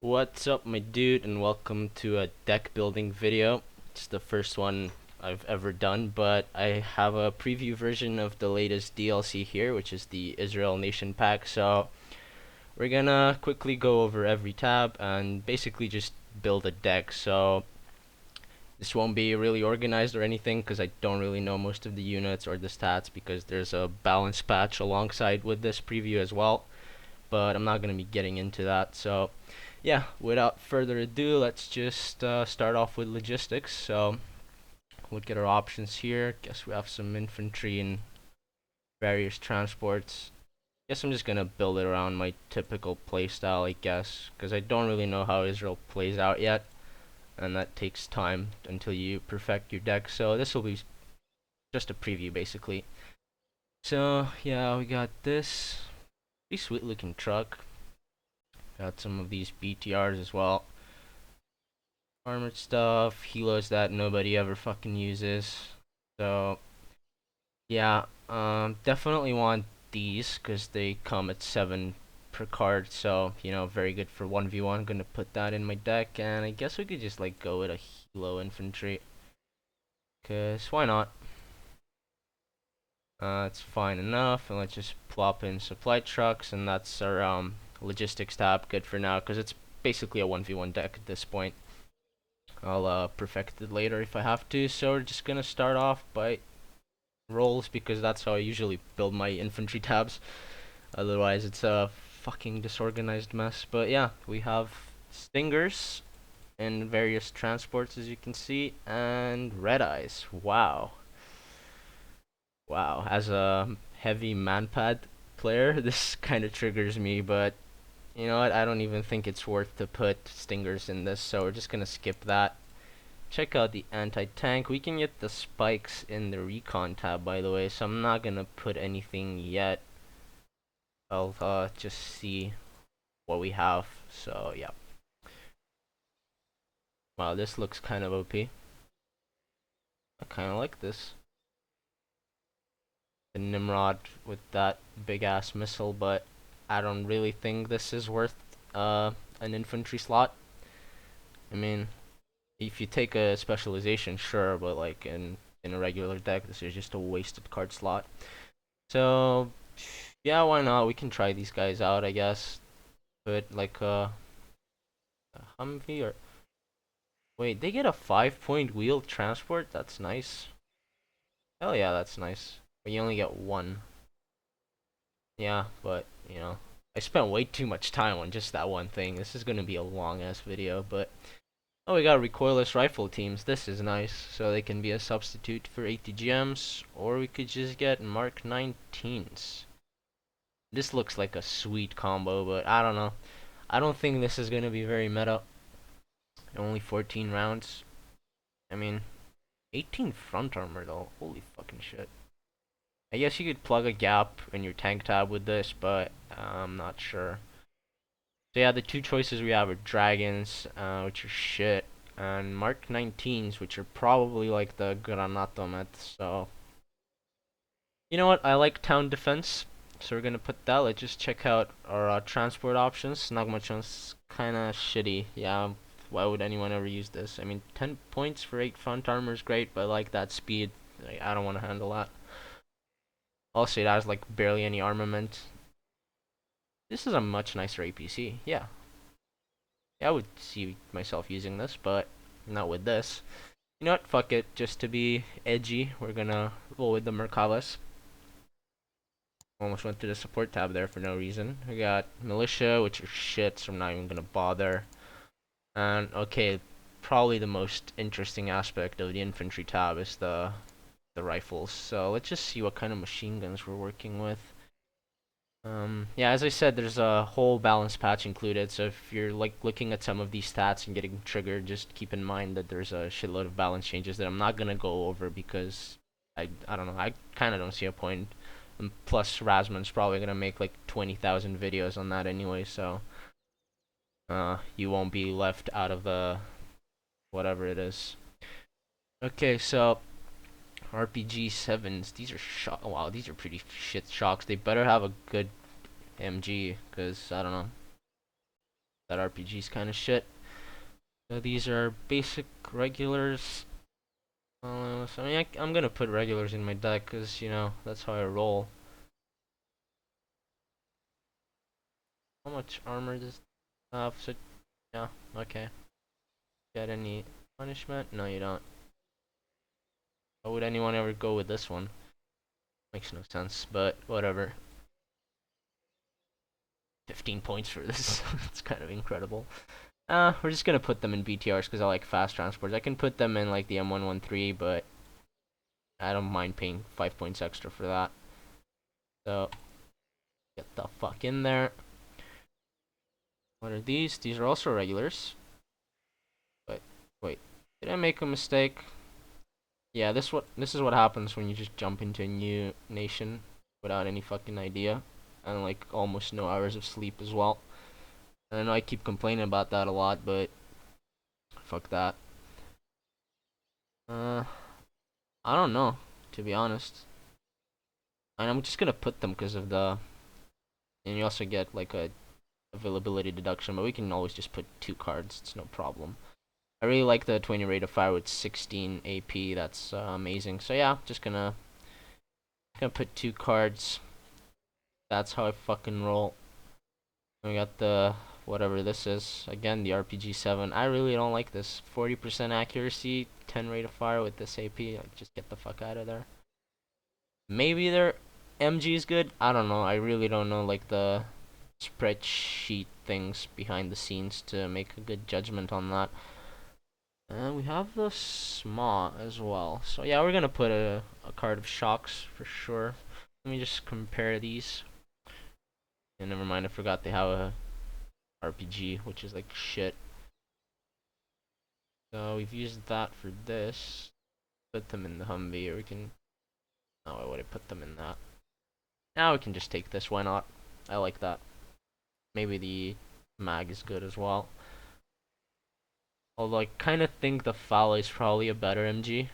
What's up, my dude, and welcome to a deck building video. It's the first one I've ever done, but I have a preview version of the latest DLC here, which is the Israel Nation pack. So we're gonna quickly go over every tab and basically just build a deck. So this won't be really organized or anything because I don't really know most of the units or the stats because there's a balance patch alongside with this preview as well, but I'm not going to be getting into that. So yeah, without further ado, let's just start off with logistics. So look at our options here. Guess we have some infantry and various transports. Guess I'm just gonna build it around my typical playstyle, I guess, because I don't really know how Israel plays out yet, and that takes time until you perfect your deck. So this will be just a preview, basically. So yeah, we got this pretty sweet looking truck. Got some of these BTRs as well. Armored stuff, helos that nobody ever fucking uses. So yeah, definitely want these because they come at 7 per card. So you know, very good for 1v1. Gonna put that in my deck, and I guess we could just like go with a helo infantry. Cause why not? It's fine enough, and let's just plop in supply trucks, and that's our logistics tab. Good for now, cause it's basically a 1v1 deck at this point. I'll perfect it later if I have to. So we're just gonna start off by rolls because that's how I usually build my infantry tabs. Otherwise, it's a fucking disorganized mess. But yeah, we have stingers and various transports as you can see, and red eyes. Wow, wow. As a heavy manpad player, this kind of triggers me, but you know what? I don't even think it's worth to put stingers in this, so we're just gonna skip that. Check out the anti-tank. We can get the spikes in the recon tab, by the way, so I'm not gonna put anything yet. I'll just see what we have. So yeah. Wow, this looks kind of OP. I kind of like this. The Nimrod with that big ass missile, but I don't really think this is worth an infantry slot. I mean, if you take a specialization, sure, but like in a regular deck, this is just a wasted card slot. So yeah, why not? We can try these guys out, I guess. But like a Humvee or wait, they get a 5-point wheel transport. That's nice. Hell yeah, that's nice. But you only get one. Yeah, but you know, I spent way too much time on just that one thing. This is gonna be a long ass video, but oh, we got recoilless rifle teams. This is nice. So they can be a substitute for ATGMs, or we could just get Mark 19s. This looks like a sweet combo, but I don't know. I don't think this is gonna be very meta. Only 14 rounds. I mean, 18 front armor though. Holy fucking shit. I guess you could plug a gap in your tank tab with this, but I'm not sure. So yeah, the two choices we have are dragons, which are shit, and Mark 19s, which are probably like the Granatomet. So you know what? I like town defense, so we're gonna put that. Let's just check out our transport options. Nagmachon's kind of shitty. Yeah, why would anyone ever use this? I mean, 10 points for 8 front armor is great, but like that speed, like, I don't want to handle that. Also, it has like barely any armament. This is a much nicer APC. Yeah, I would see myself using this, but not with this. You know what? Fuck it. Just to be edgy, we're gonna roll with the Merkavas. Almost went to the support tab there for no reason. We got militia, which are shit, so I'm not even gonna bother. And okay, probably the most interesting aspect of the infantry tab is the rifles. So let's just see what kind of machine guns we're working with. Yeah, as I said, there's a whole balance patch included, so if you're like looking at some of these stats and getting triggered, just keep in mind that there's a shitload of balance changes that I'm not gonna go over because I don't know, I kind of don't see a point. And plus, Rasmus's probably gonna make like 20,000 videos on that anyway, so you won't be left out of the whatever it is. Okay, so RPG 7s, these are wow, these are pretty shit shocks. They better have a good MG, because I don't know. That RPG's kind of shit. So these are basic regulars. So I mean, I'm gonna put regulars in my deck because, you know, that's how I roll. How much armor does it have? So, yeah, okay. Get any punishment? No, you don't. Why would anyone ever go with this one? Makes no sense, but whatever. 15 points for this. It's kind of incredible. We're just gonna put them in BTRs because I like fast transports. I can put them in like the M113, but I don't mind paying 5 points extra for that. So, get the fuck in there. What are these? These are also regulars. But, wait. Did I make a mistake? Yeah, this is what happens when you just jump into a new nation without any fucking idea. And like almost no hours of sleep as well. And I know I keep complaining about that a lot, but fuck that. Uh, I don't know, to be honest. And I'm just gonna put them because of the, and you also get like a availability deduction, but we can always just put 2 cards. It's no problem. I really like the 20 rate of fire with 16 AP. That's amazing. So yeah, just gonna put 2 cards. That's how I fucking roll. We got the whatever this is. Again, the RPG 7. I really don't like this. 40% accuracy, 10 rate of fire with this AP. Like, just get the fuck out of there. Maybe their MG is good. I don't know. I really don't know like the spreadsheet things behind the scenes to make a good judgment on that. And we have the SMA as well. So yeah, we're gonna put a card of shocks for sure. Let me just compare these. And never mind, I forgot they have a RPG, which is like shit. So we've used that for this. Put them in the Humvee, or we can. Oh, why would I put them in that? Now we can just take this. Why not? I like that. Maybe the mag is good as well. Although I kind of think the Foul is probably a better MG.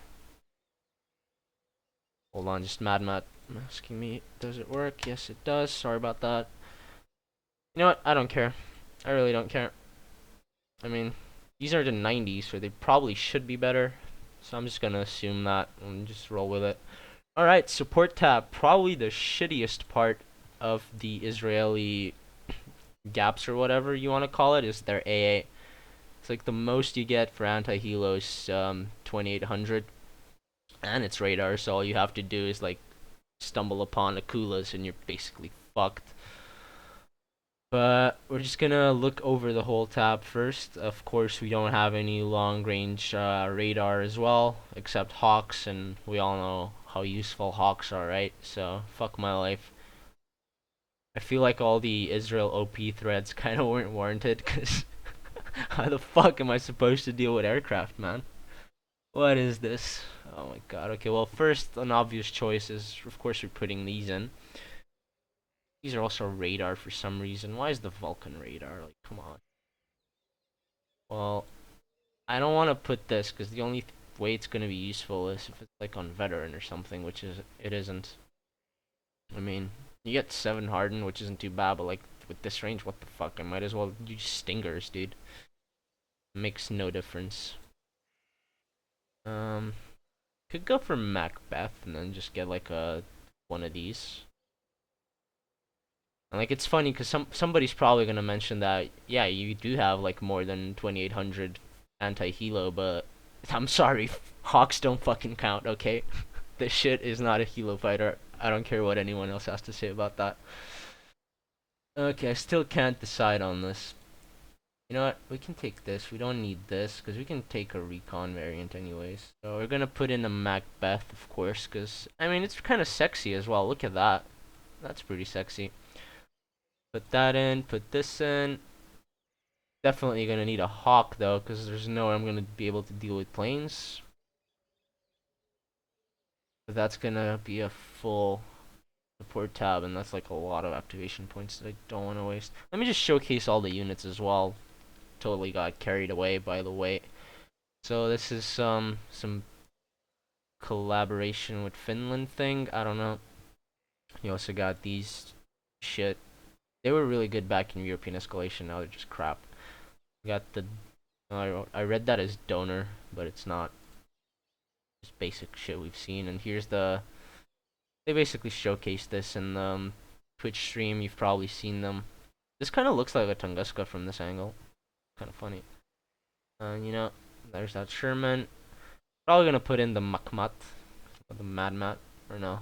Hold on, just Mad Matt asking me, does it work? Yes, it does. Sorry about that. You know what? I don't care. I really don't care. I mean, these are the 90s, so they probably should be better. So I'm just gonna assume that and just roll with it. Alright, support tab. Probably the shittiest part of the Israeli gaps or whatever you want to call it is their AA. It's like the most you get for anti-helo is 2800. And it's radar, so all you have to do is like stumble upon Akulas and you're basically fucked. But we're just gonna look over the whole tab first. Of course, we don't have any long-range radar as well, except Hawks, and we all know how useful Hawks are, right? So, fuck my life. I feel like all the Israel OP threads kind of weren't warranted, because how the fuck am I supposed to deal with aircraft, man? What is this? Oh my god. Okay, well, first, an obvious choice is, of course, we're putting these in. These are also radar for some reason. Why is the Vulcan radar? Like, come on. Well, I don't want to put this because the only way it's going to be useful is if it's like on veteran or something, which is it isn't. I mean, you get 7 hardened, which isn't too bad, but like with this range, what the fuck? I might as well use stingers, dude. Makes no difference. Um, could go for Macbeth and then just get like a one of these. And like it's funny because somebody's probably gonna mention that yeah you do have like more than 2800 anti-helo, but I'm sorry, Hawks don't fucking count. Okay, this shit is not a helo fighter. I don't care what anyone else has to say about that. Okay, I still can't decide on this. You know what? We can take this. We don't need this because we can take a recon variant anyways. So we're gonna put in a Macbeth, of course, because I mean it's kind of sexy as well. Look at that. That's pretty sexy. Put that in. Put this in. Definitely gonna need a Hawk though, because there's no way I'm gonna be able to deal with planes. But that's gonna be a full support tab, and that's like a lot of activation points that I don't want to waste. Let me just showcase all the units as well. Totally got carried away by the way. So this is some collaboration with Finland thing. I don't know. You also got these shit. They were really good back in European escalation. Now they're just crap. Got the I read that as donor, but it's not. Just basic shit we've seen. And here's the they basically showcase this in the Twitch stream. You've probably seen them. This kind of looks like a Tunguska from this angle. Kind of funny. You know, there's that Sherman. Probably gonna put in the Makmat, or the Madmat, or no.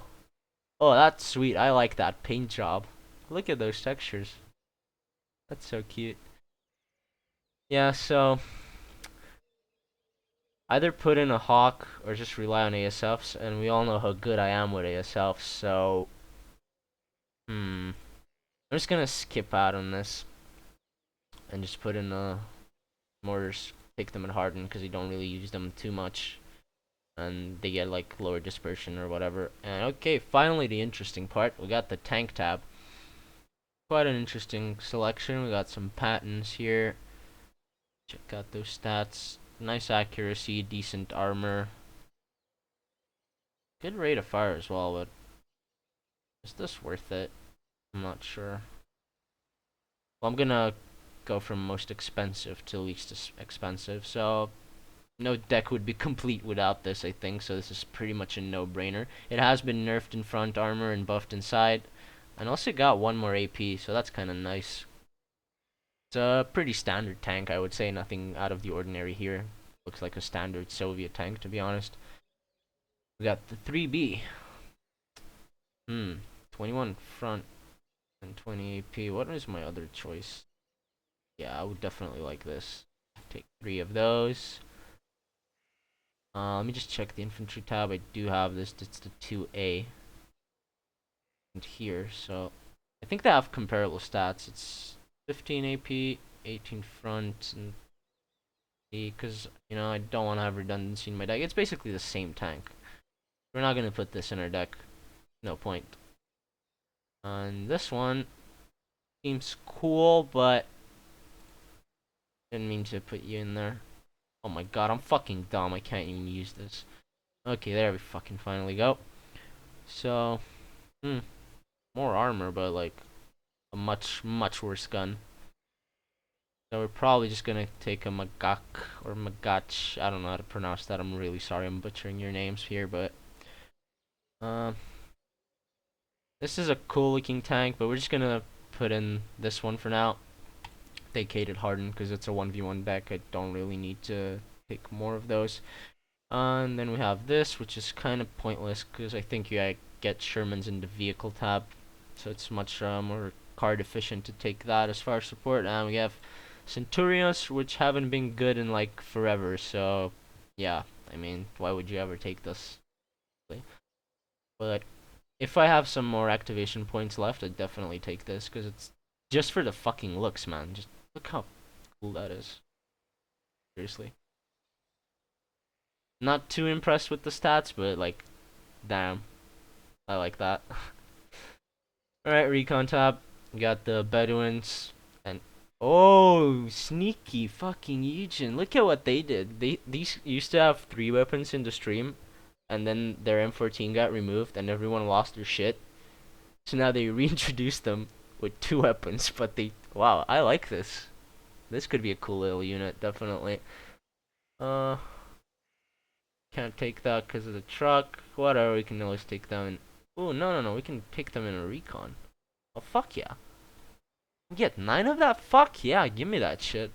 Oh, that's sweet. I like that paint job. Look at those textures. That's so cute. Yeah, so either put in a Hawk or just rely on ASFs, and we all know how good I am with ASFs, so I'm just gonna skip out on this and just put in mortars, take them at harden because you don't really use them too much, and they get like lower dispersion or whatever. And okay, finally the interesting part. We got the tank tab. Quite an interesting selection. We got some patents here. Check out those stats. Nice accuracy, decent armor. Good rate of fire as well, but is this worth it? I'm not sure. Well, I'm gonna go from most expensive to least expensive, so no deck would be complete without this, I think, so this is pretty much a no-brainer. It has been nerfed in front armor and buffed inside, and also got one more AP, so that's kind of nice. It's a pretty standard tank, I would say, nothing out of the ordinary here. Looks like a standard Soviet tank, to be honest. We got the 3B. 21 front and 20 AP. What is my other choice? Yeah, I would definitely like this. Take 3 of those. Let me just check the infantry tab. I do have this. It's the 2A. And here, so I think they have comparable stats. It's 15 AP, 18 front, and because you know I don't want to have redundancy in my deck. It's basically the same tank. We're not gonna put this in our deck. No point. And this one seems cool, but didn't mean to put you in there. Oh my god, I'm fucking dumb. I can't even use this. Okay, there we fucking finally go. So, more armor, but like a much, much worse gun. So we're probably just gonna take a Magak or Magach. I don't know how to pronounce that. I'm really sorry. I'm butchering your names here, but this is a cool looking tank, but we're just gonna put in this one for now. Vacated Harden because it's a 1v1 deck. I don't really need to take more of those. And then we have this, which is kind of pointless because I think you get Shermans in the vehicle tab, so it's much more card efficient to take that as far as support. And we have Centurions, which haven't been good in like forever, so yeah, I mean, why would you ever take this? But if I have some more activation points left, I'd definitely take this because it's just for the fucking looks, man. Just look how cool that is. Seriously. Not too impressed with the stats, but like, damn, I like that. Alright, recon tab. We got the Bedouins and oh, sneaky fucking Eugen. Look at what they did. These used to have 3 weapons in the stream, and then their M14 got removed, and everyone lost their shit. So now they reintroduced them with 2 weapons, but wow, I like this. This could be a cool little unit, definitely. Can't take that because of the truck. Whatever, we can always take them in. Oh, no, we can take them in a recon. Oh, fuck yeah. Get 9 of that? Fuck yeah, give me that shit.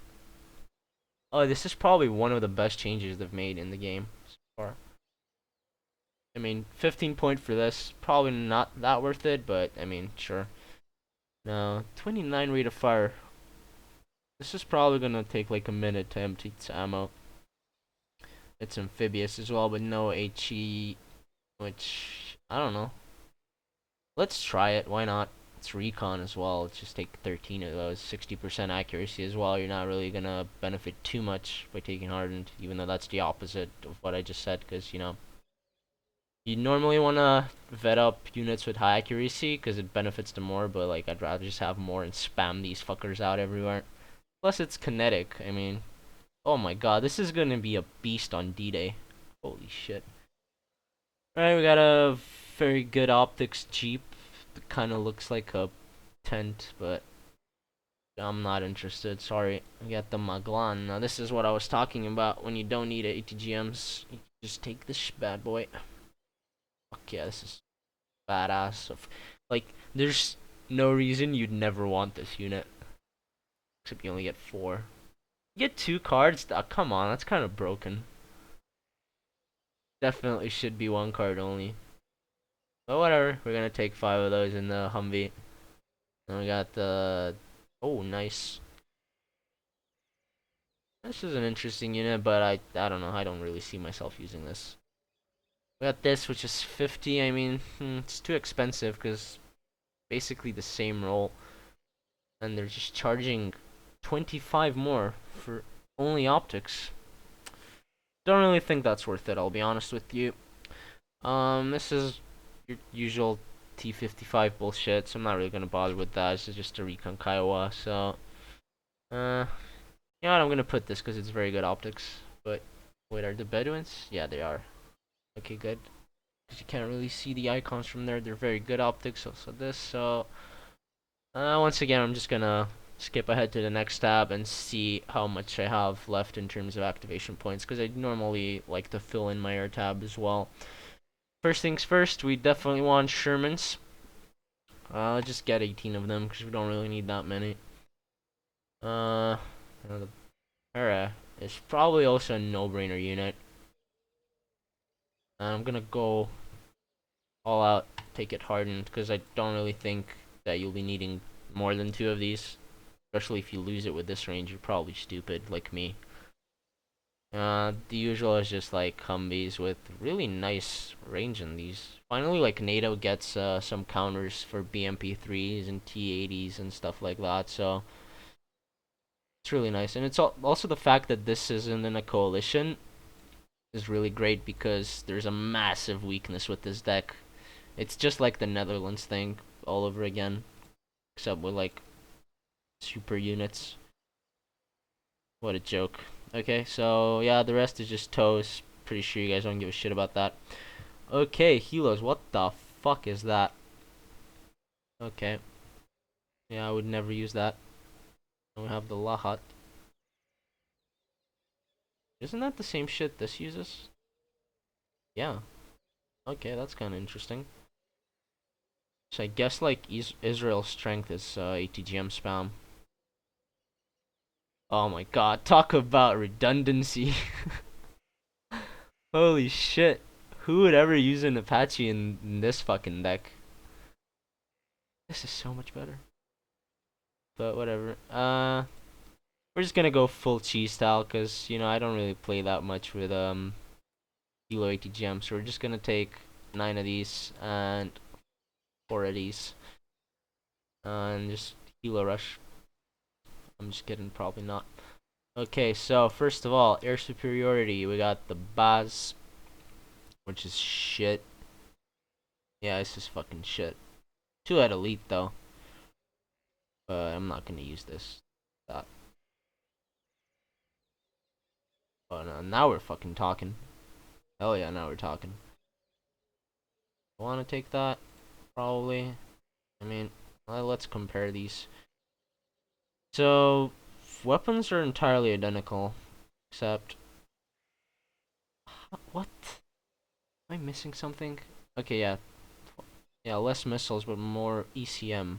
Oh, this is probably one of the best changes they've made in the game so far. I mean, 15 point for this, probably not that worth it, but I mean, sure. No, 29 rate of fire. This is probably gonna take like a minute to empty its ammo. It's amphibious as well, but no HE, which, I don't know. Let's try it, why not? It's recon as well, let's just take 13 of those, 60% accuracy as well. You're not really gonna benefit too much by taking hardened, even though that's the opposite of what I just said, because, you know, you normally want to vet up units with high accuracy, because it benefits them more, but, like, I'd rather just have more and spam these fuckers out everywhere. Plus, it's kinetic, I mean, oh my god, this is gonna be a beast on D-Day. Holy shit. Alright, we got a very good optics Jeep. It kind of looks like a tent, but I'm not interested. Sorry. Get the Maglan. Now this is what I was talking about. When you don't need ATGMs, you just take this bad boy. Fuck yeah, this is badass. Like, there's no reason you'd never want this unit. Except you only get 4. You get 2 cards? Come on, that's kind of broken. Definitely should be 1 card only. But whatever, we're gonna take 5 of those in the Humvee. And we got the... Oh, nice. This is an interesting unit, but I don't know, I don't really see myself using this. We got this, which is 50. I mean, it's too expensive, because basically the same roll. And they're just charging 25 more for only optics. Don't really think that's worth it, I'll be honest with you. This is your usual T55 bullshit, so I'm not really gonna bother with that. This is just a Recon Kiowa, so you know what, I'm gonna put this because it's very good optics. But wait, are the Bedouins? Yeah, they are. Okay, good. Because you can't really see the icons from there. They're very good optics. Also this. So once again, I'm just gonna skip ahead to the next tab and see how much I have left in terms of activation points, because I normally like to fill in my air tab as well. First things first, we definitely want Shermans. Just get 18 of them because we don't really need that many. The Para is probably also a no-brainer unit. And I'm gonna go all out, take it hardened, because I don't really think that you'll be needing more than 2 of these. Especially if you lose it with this range, you're probably stupid, like me. The usual is just like Humvees with really nice range in these. Finally, like NATO gets some counters for BMP3s and T80s and stuff like that, so it's really nice. And it's also the fact that this isn't in a coalition is really great, because there's a massive weakness with this deck. It's just like the Netherlands thing all over again, except with like super units. What a joke. Okay, so yeah, the rest is just toes. Pretty sure you guys don't give a shit about that. Okay, helos. What the fuck is that? Okay. Yeah, I would never use that. And we have the Lahat. Isn't that the same shit this uses? Yeah. Okay, that's kind of interesting. So I guess like Israel's strength is ATGM spam. Oh my god, talk about redundancy. Holy shit. Who would ever use an Apache in this fucking deck? This is so much better. But whatever. We're just gonna go full cheese style, cause you know I don't really play that much with Kilo 80 gems. So we're just gonna take 9 of these and 4 of these, and just Kilo rush. I'm just kidding, probably not. Okay, so first of all, air superiority. We got the Baz, which is shit. Yeah, this is fucking shit. 2 at elite though, but I'm not gonna use this. That. Oh no, now we're fucking talking. Hell yeah, now we're talking. I wanna take that? Probably. I mean, let's compare these. So, weapons are entirely identical, except... What? Am I missing something? Okay, yeah. Yeah, less missiles, but more ECM.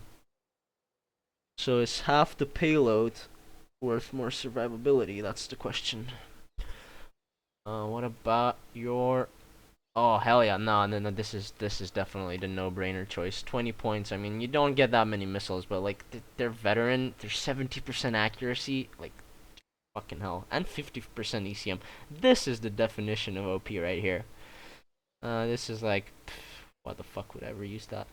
So is half the payload worth more survivability? That's the question. What about your... Oh hell yeah, no, this is definitely the no-brainer choice. 20 points. I mean, you don't get that many missiles, but like they're veteran, they're 70% accuracy, like fucking hell, and 50% ECM. This is the definition of OP right here. This is like, why the fuck would I ever use that?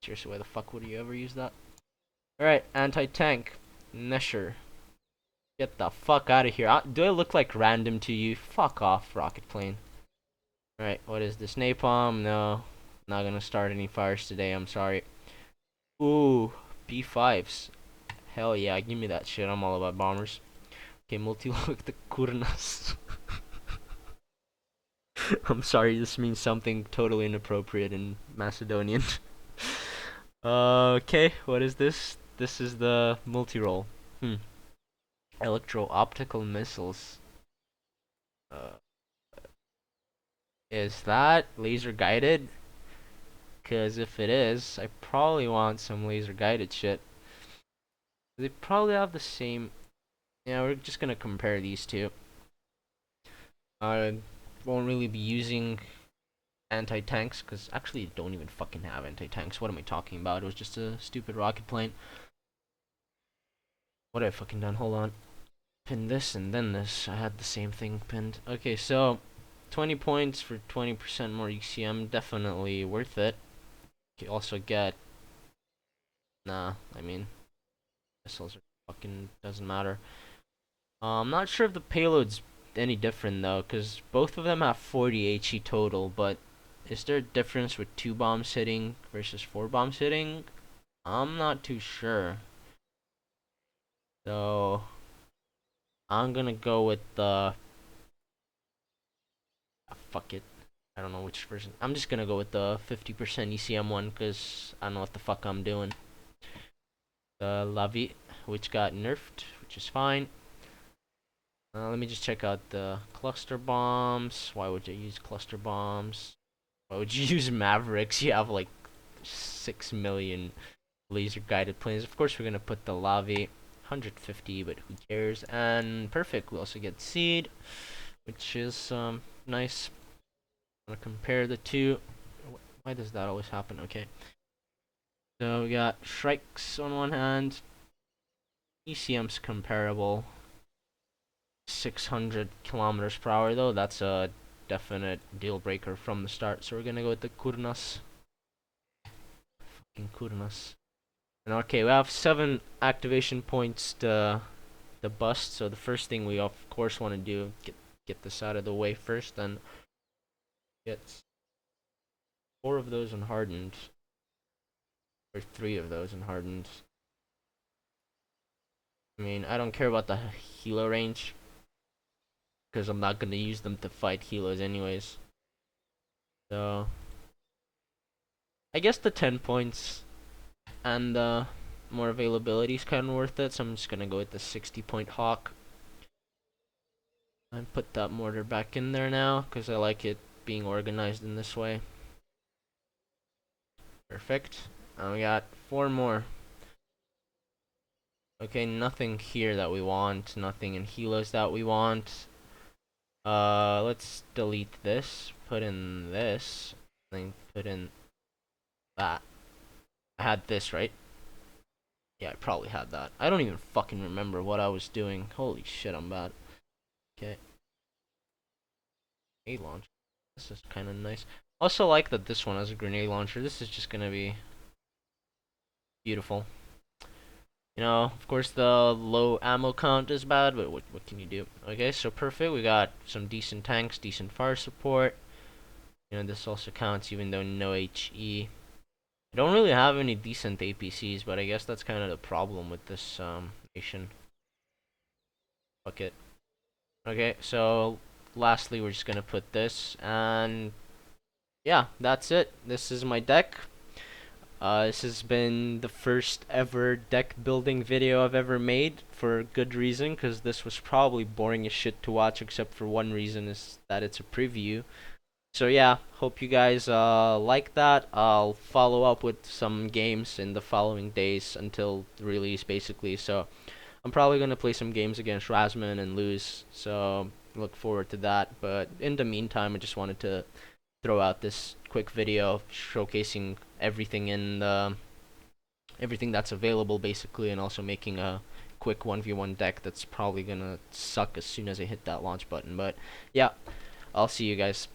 Seriously, why the fuck would you ever use that? All right, anti-tank, Nesher. Get the fuck out of here. Do I look like random to you? Fuck off, rocket plane. Alright, what is this? Napalm? No. Not gonna start any fires today, I'm sorry. Ooh, B5s. Hell yeah, give me that shit. I'm all about bombers. Okay, multi-look the kurnas. I'm sorry, this means something totally inappropriate in Macedonian. Okay, what is this? This is the multi-roll. Electro-optical missiles. Is that laser guided? Cause if it is, I probably want some laser guided shit. They probably have the same. Yeah, we're just gonna compare these two. I won't really be using anti-tanks, because actually I don't even fucking have anti-tanks. What am I talking about? It was just a stupid rocket plane. What have I fucking done? Hold on. Pin this and then this. I had the same thing pinned. Okay, so 20 points for 20% more ECM. Definitely worth it. You also get... Nah, I mean... Missiles are fucking... Doesn't matter. I'm not sure if the payload's any different though, because both of them have 40 HE total, but is there a difference with 2 bombs hitting versus 4 bombs hitting? I'm not too sure. So I'm gonna go with the fuck it. I don't know which version. I'm just gonna go with the 50% ECM one because I don't know what the fuck I'm doing. The Lavi, which got nerfed, which is fine. Let me just check out the cluster bombs. Why would you use cluster bombs? Why would you use Mavericks? You have like 6 million laser guided planes. Of course, we're gonna put the Lavi 150, but who cares? And perfect. We also get Seed, which is nice. I'm gonna compare the two. Why does that always happen? Okay. So we got Shrikes on one hand. ECM's comparable. 600 kilometers per hour though. That's a definite deal breaker from the start. So we're gonna go with the Kurnas. Fucking Kurnas. And okay, we have 7 activation points to the bust. So the first thing we of course want to do get this out of the way first. Then get 4 of those unhardened, or 3 of those unhardened. I mean, I don't care about the helo range, because I'm not going to use them to fight helos anyways. So, I guess the 10 points and more availability is kind of worth it, so I'm just going to go with the 60 point Hawk. And put that mortar back in there now, because I like it being organized in this way. Perfect. And we got 4 more. Okay, nothing here that we want, nothing in helos that we want. Let's delete this, put in this, then put in that. I had this, right? Yeah, I probably had that. I don't even fucking remember what I was doing. Holy shit, I'm bad. Okay. Grenade launcher. This is kind of nice. Also like that this one has a grenade launcher. This is just gonna be beautiful. You know, of course the low ammo count is bad, but what can you do? Okay, so perfect. We got some decent tanks, decent fire support. You know, this also counts even though no HE. I don't really have any decent APCs, but I guess that's kind of the problem with this nation. Fuck it. Okay, so lastly we're just gonna put this, and yeah, that's it. This is my deck. This has been the first ever deck building video I've ever made, for good reason, because this was probably boring as shit to watch, except for one reason, is that it's a preview. So yeah, hope you guys like that. I'll follow up with some games in the following days until release, basically. So I'm probably going to play some games against Rasman and lose, so look forward to that. But in the meantime, I just wanted to throw out this quick video showcasing everything in the everything that's available basically, and also making a quick 1v1 deck that's probably gonna suck as soon as I hit that launch button. But yeah, I'll see you guys.